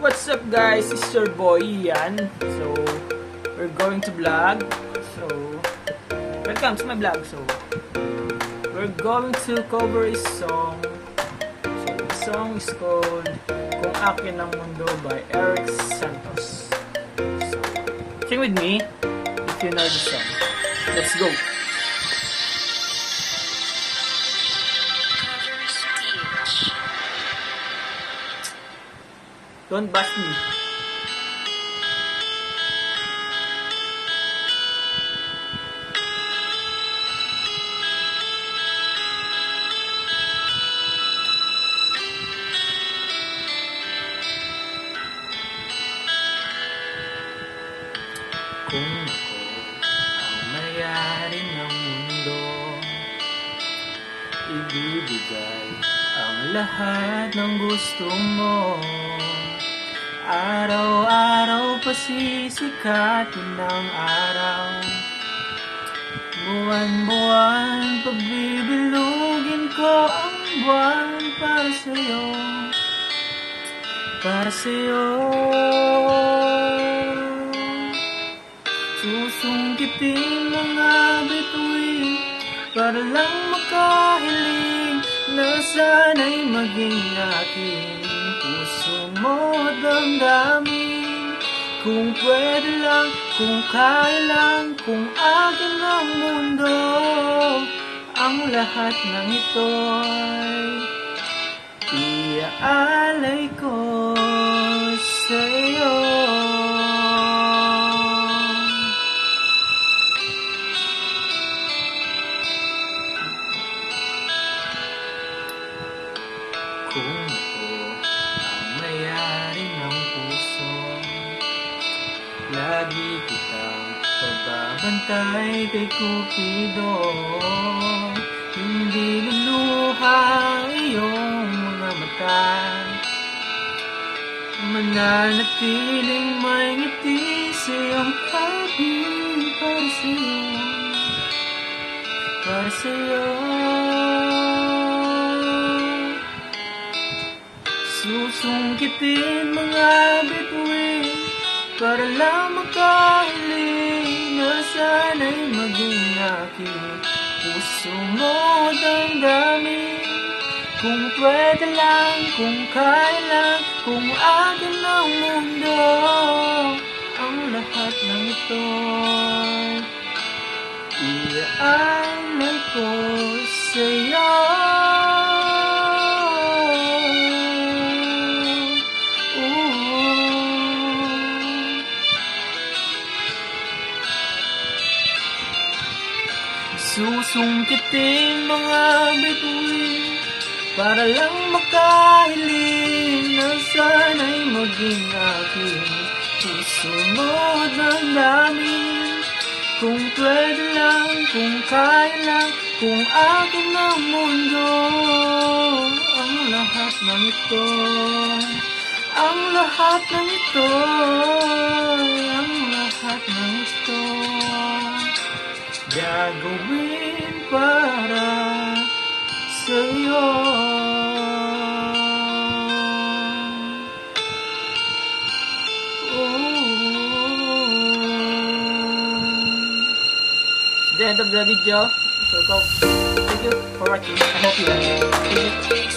What's up guys? It's your boy Ian. So, we're going to vlog. So, welcome to my vlog. So, we're going to cover a song. So, the song is called Kung Akin Ang Mundo by Eric Santos. So, sing with me if you know the song. Let's go! Don't bust me. Kung ako ang may-ari ng mundo, ibibigay ang lahat ng gusto mo. Araw-araw pasisikatin ng araw, buwan-buwan pagbibilugin ko ang buwan para sa'yo, para sa'yo. Susungkitin mga bituin para lang makahiling na sana'y maging akin. Puso mo at damdamin, kung pwede lang, kung kaya lang, kung akin ang mundo, ang lahat ng ito'y iaalay ko sa'yo. Kung ako ang may-ari ng puso, lagi kitang pagbabantay kay Cupido. Hindi luluha ang iyong mga mata, mananatiling may ngiti sa iyong tabi para sa'yo, para sa'yo. Susungkitin mga bituin para lang makahiling na sana'y maging akin. Puso mo damdamin, kung pwede lang, kung kaya lang, kung akin ang mundo, ang lahat ng ito iaalay ko sa'yo. Susungkitin mga bituin para lang makahiling na sana'y maging akin. Puso mo damdamin, kung pwede lang, kung kaya lang, kung akin ang mundo, ang lahat ng ito, ang lahat ng ito, ang lahat ng ito gagawin para sa'yo. The end of the video. So go. Thank you for watching. I hope you like it. Thank you.